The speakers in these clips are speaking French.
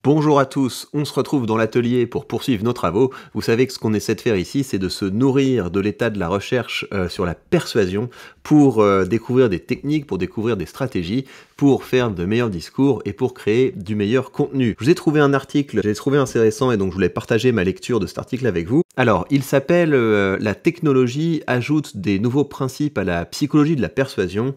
Bonjour à tous, on se retrouve dans l'atelier pour poursuivre nos travaux. Vous savez que ce qu'on essaie de faire ici, c'est de se nourrir de l'état de la recherche sur la persuasion pour découvrir des techniques, pour découvrir des stratégies, pour faire de meilleurs discours et pour créer du meilleur contenu. Je vous ai trouvé un article, j'ai trouvé assez récent et donc je voulais partager ma lecture de cet article avec vous. Alors, il s'appelle La technologie ajoute des nouveaux principes à la psychologie de la persuasion,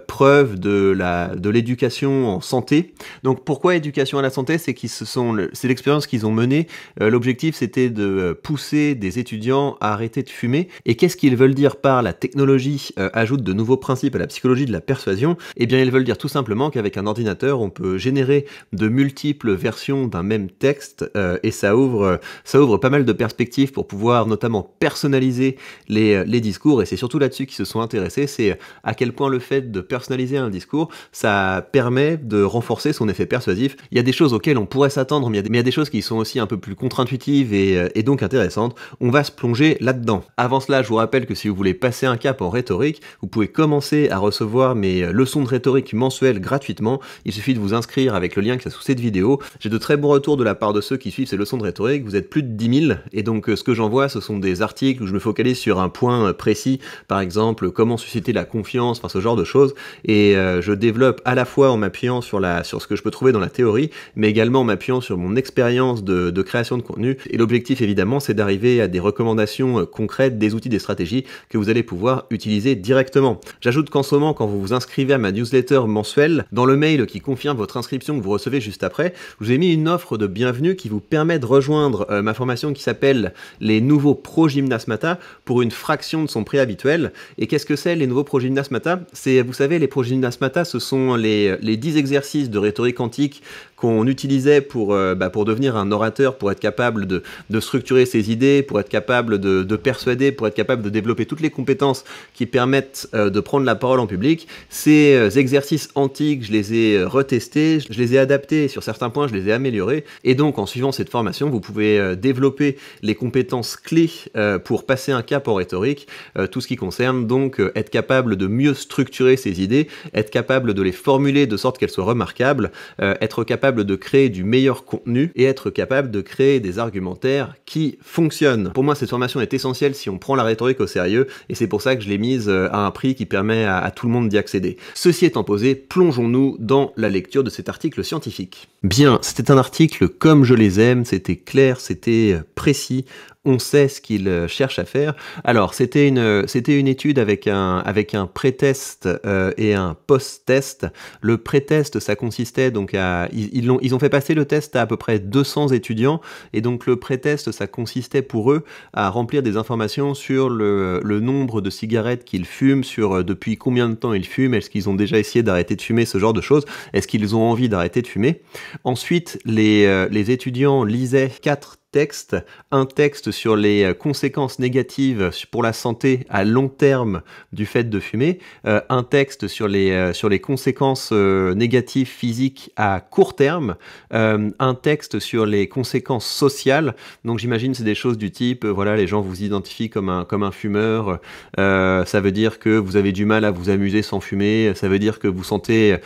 preuve de l'éducation en santé. Donc pourquoi éducation à la santé? C'est l'expérience qu'ils ont menée. L'objectif, c'était de pousser des étudiants à arrêter de fumer. Et qu'est-ce qu'ils veulent dire par la technologie ajoute de nouveaux principes à la psychologie de la persuasion? Eh bien, ils veulent dire tout simplement qu'avec un ordinateur, on peut générer de multiples versions d'un même texte et ça ouvre pas mal de perspectives pour pouvoir notamment personnaliser les discours. Et c'est surtout là-dessus qu'ils se sont intéressés. C'est à quel point le fait de personnaliser un discours, ça permet de renforcer son effet persuasif. Il y a des choses auxquelles on pourrait s'attendre, mais il y a des choses qui sont aussi un peu plus contre-intuitives et donc intéressantes. On va se plonger là-dedans. Avant cela, je vous rappelle que si vous voulez passer un cap en rhétorique, vous pouvez commencer à recevoir mes leçons de rhétorique mensuelles gratuitement. Il suffit de vous inscrire avec le lien qui est sous cette vidéo. J'ai de très bons retours de la part de ceux qui suivent ces leçons de rhétorique. Vous êtes plus de 10 000 et donc ce que j'envoie, ce sont des articles où je me focalise sur un point précis, par exemple comment susciter la confiance, enfin ce genre de choses. Et je développe à la fois en m'appuyant sur ce que je peux trouver dans la théorie, mais également en m'appuyant sur mon expérience de création de contenu. Et l'objectif, évidemment, c'est d'arriver à des recommandations concrètes, des outils, des stratégies que vous allez pouvoir utiliser directement. J'ajoute qu'en ce moment, quand vous vous inscrivez à ma newsletter mensuelle, dans le mail qui confirme votre inscription que vous recevez juste après, je vous ai mis une offre de bienvenue qui vous permet de rejoindre ma formation qui s'appelle les nouveaux Pro Gymnast Matha pour une fraction de son prix habituel. Et qu'est-ce que c'est les nouveaux Pro Gymnast Matha? C'est, vous savez, les Pro Gymnast Matha, ce sont les 10 exercices de rhétorique antique qu'on utilisait pour devenir un orateur, pour être capable de structurer ses idées, pour être capable de persuader, pour être capable de développer toutes les compétences qui permettent de prendre la parole en public. Ces exercices antiques, je les ai retestés, je les ai adaptés, et sur certains points, je les ai améliorés. Et donc, en suivant cette formation, vous pouvez développer les compétences clés pour passer un cap en rhétorique, tout ce qui concerne donc être capable de mieux structurer ses idées, être capable de les formuler de sorte qu'elles soient remarquables, être capable de créer du meilleur contenu et être capable de créer des argumentaires qui fonctionnent. Pour moi, cette formation est essentielle si on prend la rhétorique au sérieux et c'est pour ça que je l'ai mise à un prix qui permet à tout le monde d'y accéder. Ceci étant posé, plongeons-nous dans la lecture de cet article scientifique. Bien, c'était un article comme je les aime, c'était clair, c'était précis. On sait ce qu'il cherche à faire. Alors, c'était une étude avec un pré-test et un post-test. Le pré-test, ça consistait donc ils ont fait passer le test à peu près 200 étudiants, et donc le pré-test, ça consistait pour eux à remplir des informations sur le nombre de cigarettes qu'ils fument, sur depuis combien de temps ils fument, est-ce qu'ils ont déjà essayé d'arrêter de fumer, ce genre de choses, est-ce qu'ils ont envie d'arrêter de fumer. Ensuite, les étudiants lisaient 4 textes, un texte sur les conséquences négatives pour la santé à long terme du fait de fumer, un texte sur les conséquences négatives physiques à court terme, un texte sur les conséquences sociales. Donc j'imagine c'est des choses du type, voilà, les gens vous identifient comme un fumeur, ça veut dire que vous avez du mal à vous amuser sans fumer, ça veut dire que vous sentez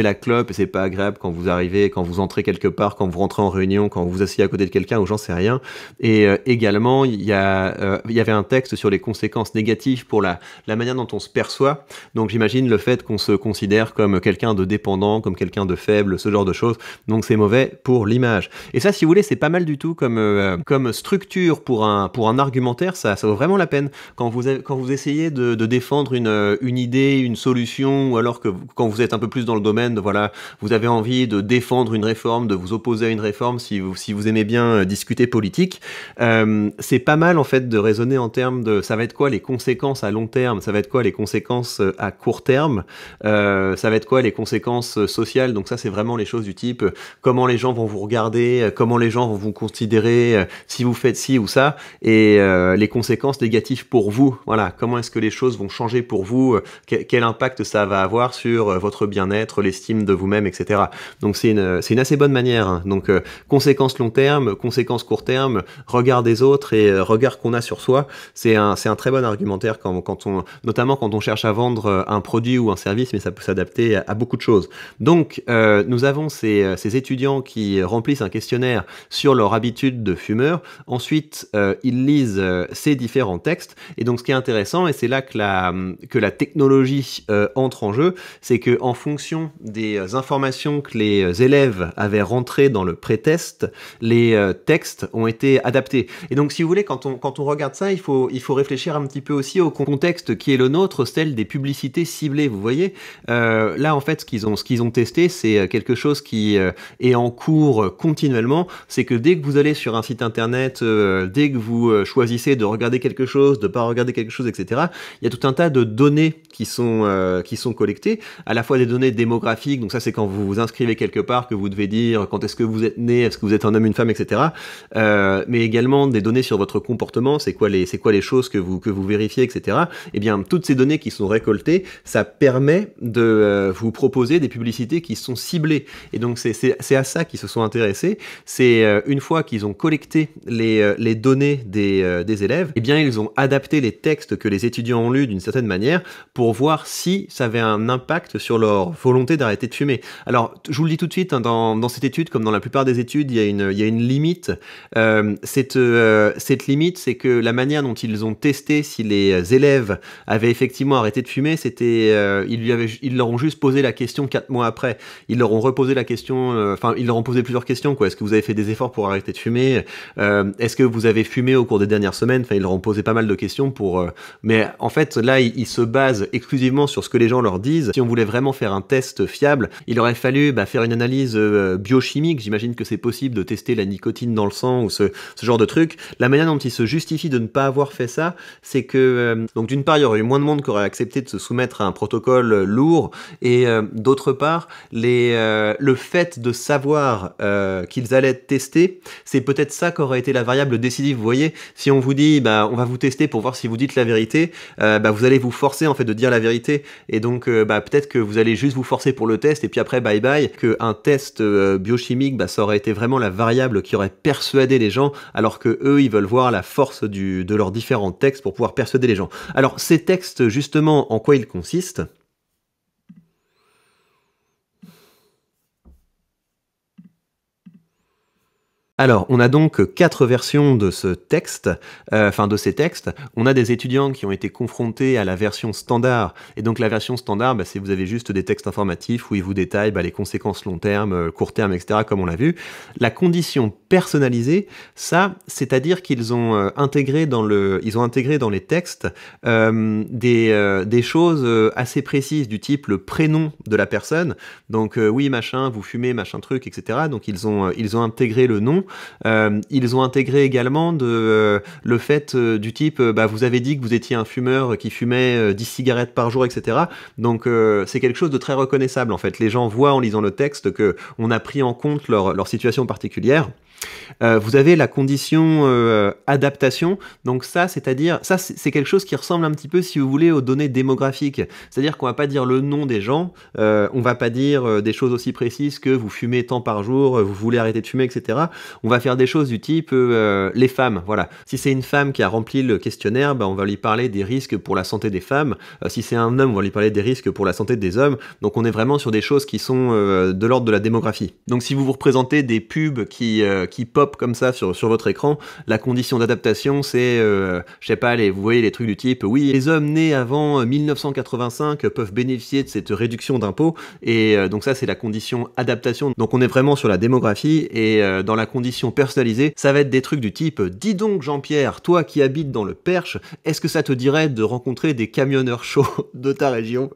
la clope et c'est pas agréable quand vous arrivez, quand vous entrez quelque part, quand vous rentrez en réunion, quand vous vous asseyez à côté de quelqu'un, ou j'en sais rien. Et également, il y avait un texte sur les conséquences négatives pour la manière dont on se perçoit. Donc j'imagine le fait qu'on se considère comme quelqu'un de dépendant, comme quelqu'un de faible, ce genre de choses. Donc c'est mauvais pour l'image. Et ça, si vous voulez, c'est pas mal du tout comme structure pour un argumentaire. Ça vaut vraiment la peine. Quand vous essayez de défendre une idée, une solution, ou alors que quand vous êtes un peu plus dans le domaine, voilà, vous avez envie de défendre une réforme, de vous opposer à une réforme, si vous aimez bien discuter politique, c'est pas mal en fait de raisonner en termes de ça va être quoi les conséquences à long terme, ça va être quoi les conséquences à court terme, ça va être quoi les conséquences sociales. Donc ça, c'est vraiment les choses du type comment les gens vont vous regarder, comment les gens vont vous considérer si vous faites ci ou ça, et les conséquences négatives pour vous. Voilà, comment est-ce que les choses vont changer pour vous, quel impact ça va avoir sur votre bien-être, l'estime de vous-même, etc. Donc c'est une assez bonne manière, hein. Donc conséquences long terme, conséquences performance court terme, regard des autres et regard qu'on a sur soi, c'est un très bon argumentaire notamment quand on cherche à vendre un produit ou un service, mais ça peut s'adapter à beaucoup de choses. Donc, nous avons ces étudiants qui remplissent un questionnaire sur leur habitude de fumeur. Ensuite, ils lisent ces différents textes. Et donc, ce qui est intéressant, et c'est là que la technologie entre en jeu, c'est que en fonction des informations que les élèves avaient rentrées dans le pré-test, les textes ont été adaptés. Et donc, si vous voulez, quand on regarde ça, il faut réfléchir un petit peu aussi au contexte qui est le nôtre, celle des publicités ciblées. Vous voyez, là, en fait, ce qu'ils ont testé, c'est quelque chose qui est en cours continuellement. C'est que dès que vous allez sur un site internet, dès que vous choisissez de regarder quelque chose, de pas regarder quelque chose, etc., il y a tout un tas de données qui sont collectées, à la fois des données démographiques, donc ça c'est quand vous vous inscrivez quelque part que vous devez dire quand est-ce que vous êtes né, est-ce que vous êtes un homme, une femme, etc., mais également des données sur votre comportement, c'est quoi les choses que vous vérifiez, etc. Et bien toutes ces données qui sont récoltées, ça permet de vous proposer des publicités qui sont ciblées. Et donc c'est à ça qu'ils se sont intéressés. C'est une fois qu'ils ont collecté les données des élèves, eh bien ils ont adapté les textes que les étudiants ont lus d'une certaine manière pour voir si ça avait un impact sur leur volonté d'arrêter de fumer. Alors, je vous le dis tout de suite, hein, dans cette étude, comme dans la plupart des études, il y a une limite. Cette limite, c'est que la manière dont ils ont testé si les élèves avaient effectivement arrêté de fumer, c'était ils leur ont juste posé la question 4 mois après. Ils leur ont reposé la question, ils leur ont posé plusieurs questions, quoi. Est-ce que vous avez fait des efforts pour arrêter de fumer? Est-ce que vous avez fumé au cours des dernières semaines? Enfin, ils leur ont posé pas mal de questions mais en fait, là, ils se basent exclusivement sur ce que les gens leur disent. Si on voulait vraiment faire un test fiable, il aurait fallu faire une analyse biochimique. J'imagine que c'est possible de tester la nicotine dans le sang ou ce genre de truc. La manière dont ils se justifient de ne pas avoir fait ça, c'est que donc d'une part, il y aurait eu moins de monde qui aurait accepté de se soumettre à un protocole lourd, et d'autre part, le fait de savoir qu'ils allaient être testés, c'est peut-être ça qu'aurait été la variable décisive. Vous voyez, si on vous dit on va vous tester pour voir si vous dites la vérité, vous allez vous forcer en fait de dire la vérité, et donc peut-être que vous allez juste vous forcer pour le test et puis après bye bye, qu'un test biochimique, ça aurait été vraiment la variable qui aurait persuadé les gens, alors que eux ils veulent voir la force de leurs différents textes pour pouvoir persuader les gens. Alors ces textes, justement, en quoi ils consistent? Alors, on a donc 4 versions de ce texte, de ces textes. On a des étudiants qui ont été confrontés à la version standard, et donc la version standard, c'est vous avez juste des textes informatifs où ils vous détaillent les conséquences long terme, court terme, etc., comme on l'a vu. La condition personnalisée, ça, c'est-à-dire qu'ils ont intégré dans les textes des choses assez précises, du type le prénom de la personne. Donc oui, machin, vous fumez, machin truc, etc. Donc ils ont intégré le nom. Ils ont intégré également le fait du type vous avez dit que vous étiez un fumeur qui fumait 10 cigarettes par jour, etc. Donc c'est quelque chose de très reconnaissable en fait. Les gens voient en lisant le texte que on a pris en compte leur situation particulière. Vous avez la condition adaptation, donc ça c'est quelque chose qui ressemble un petit peu, si vous voulez, aux données démographiques, c'est-à-dire qu'on va pas dire le nom des gens, on va pas dire des choses aussi précises que vous fumez tant par jour, vous voulez arrêter de fumer, etc. On va faire des choses du type les femmes, voilà. Si c'est une femme qui a rempli le questionnaire, on va lui parler des risques pour la santé des femmes. Si c'est un homme, on va lui parler des risques pour la santé des hommes. Donc on est vraiment sur des choses qui sont de l'ordre de la démographie. Donc si vous vous représentez des pubs qui pop comme ça sur votre écran, la condition d'adaptation c'est, je sais pas, vous voyez les trucs du type, oui, les hommes nés avant 1985 peuvent bénéficier de cette réduction d'impôt, et donc ça c'est la condition adaptation. Donc on est vraiment sur la démographie, et dans la condition personnalisée, ça va être des trucs du type, dis donc Jean-Pierre, toi qui habites dans le Perche, est-ce que ça te dirait de rencontrer des camionneurs chauds de ta région?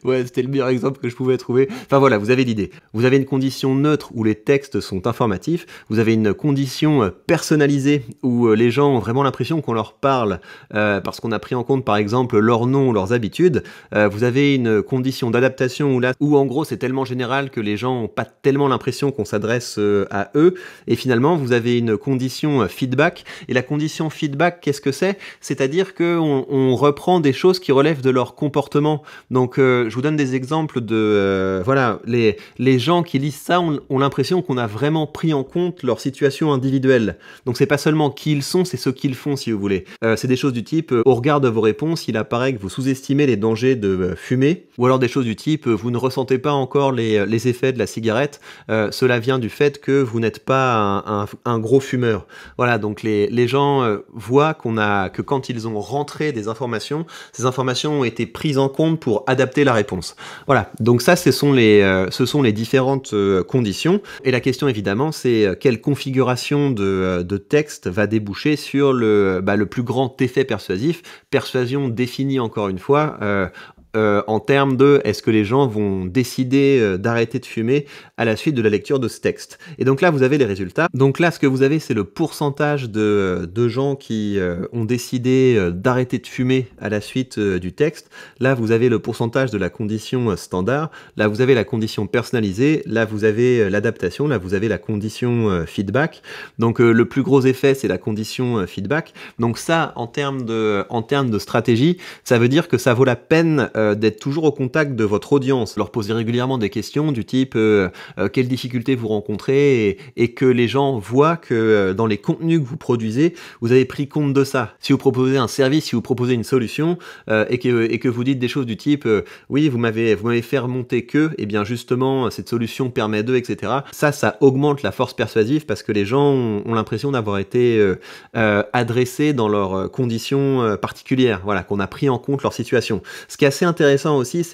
Ouais, c'était le meilleur exemple que je pouvais trouver. Enfin voilà, vous avez l'idée. Vous avez une condition neutre où les textes sont informatifs. Vous avez une condition personnalisée où les gens ont vraiment l'impression qu'on leur parle parce qu'on a pris en compte par exemple leur nom ou leurs habitudes. Vous avez une condition d'adaptation où en gros c'est tellement général que les gens n'ont pas tellement l'impression qu'on s'adresse à eux. Et finalement, vous avez une condition feedback. Et la condition feedback, qu'est-ce que c'est? C'est-à-dire qu'on reprend des choses qui relèvent de leur comportement. Donc Donc je vous donne des exemples de voilà, les gens qui lisent ça ont l'impression qu'on a vraiment pris en compte leur situation individuelle. Donc c'est pas seulement qui ils sont, c'est ce qu'ils font, si vous voulez. C'est des choses du type au regard de vos réponses, il apparaît que vous sous-estimez les dangers de fumer, ou alors des choses du type vous ne ressentez pas encore les effets de la cigarette, cela vient du fait que vous n'êtes pas un gros fumeur. Voilà, donc les gens voient que quand ils ont rentré des informations, ces informations ont été prises en compte pour adapter la réponse. Voilà, donc ça ce sont les différentes conditions, et la question évidemment c'est quelle configuration de texte va déboucher sur le plus grand effet persuasif, persuasion définie encore une fois en termes de est-ce que les gens vont décider d'arrêter de fumer à la suite de la lecture de ce texte. Et donc là, vous avez les résultats. Donc là, ce que vous avez, c'est le pourcentage de gens qui ont décidé d'arrêter de fumer à la suite du texte. Là, vous avez le pourcentage de la condition standard. Là, vous avez la condition personnalisée. Là, vous avez l'adaptation. Là, vous avez la condition feedback. Donc le plus gros effet, c'est la condition feedback. Donc ça, en termes de stratégie, ça veut dire que ça vaut la peine d'être toujours au contact de votre audience, leur poser régulièrement des questions du type quelles difficultés vous rencontrez, et que les gens voient que dans les contenus que vous produisez, vous avez pris compte de ça. Si vous proposez un service, si vous proposez une solution et que vous dites des choses du type oui, vous m'avez fait remonter que, et bien justement cette solution permet de, etc. Ça augmente la force persuasive parce que les gens ont l'impression d'avoir été adressés dans leurs conditions particulières, voilà, qu'on a pris en compte leur situation. Ce qui est assez intéressant aussi,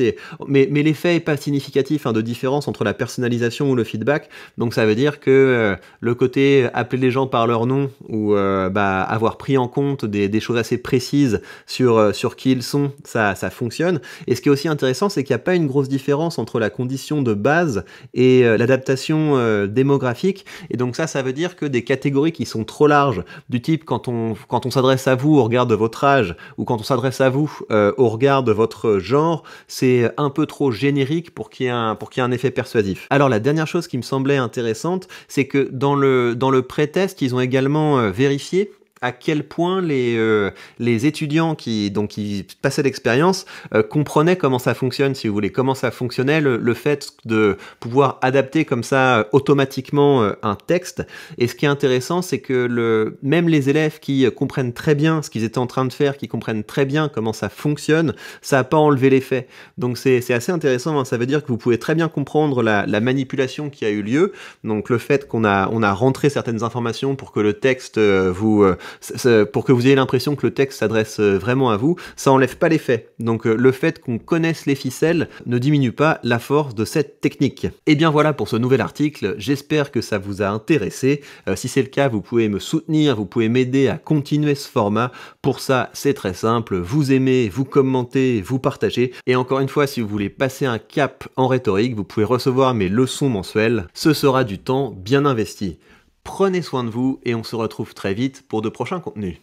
mais l'effet est pas significatif de différence entre la personnalisation ou le feedback. Donc ça veut dire que le côté appeler les gens par leur nom ou avoir pris en compte des choses assez précises sur qui ils sont, ça fonctionne. Et ce qui est aussi intéressant, c'est qu'il n'y a pas une grosse différence entre la condition de base et l'adaptation démographique. Et donc ça veut dire que des catégories qui sont trop larges, du type quand on s'adresse à vous au regard de votre âge, ou quand on s'adresse à vous au regard de votre genre, c'est un peu trop générique pour qu'il y ait un effet persuasif. Alors la dernière chose qui me semblait intéressante, c'est que dans le pré-test, ils ont également vérifié à quel point les étudiants qui passaient l'expérience comprenaient comment ça fonctionne, si vous voulez, comment ça fonctionnait le fait de pouvoir adapter comme ça automatiquement un texte. Et ce qui est intéressant, c'est que même les élèves qui comprennent très bien ce qu'ils étaient en train de faire, qui comprennent très bien comment ça fonctionne, ça n'a pas enlevé l'effet. Donc c'est assez intéressant, ça veut dire que vous pouvez très bien comprendre la manipulation qui a eu lieu, donc le fait qu'on a rentré certaines informations pour que le texte pour que vous ayez l'impression que le texte s'adresse vraiment à vous, ça enlève pas l'effet. Donc le fait qu'on connaisse les ficelles ne diminue pas la force de cette technique. Et bien voilà pour ce nouvel article, j'espère que ça vous a intéressé. Si c'est le cas, vous pouvez me soutenir, vous pouvez m'aider à continuer ce format. Pour ça, c'est très simple, vous aimez, vous commentez, vous partagez. Et encore une fois, si vous voulez passer un cap en rhétorique, vous pouvez recevoir mes leçons mensuelles. Ce sera du temps bien investi. Prenez soin de vous et on se retrouve très vite pour de prochains contenus.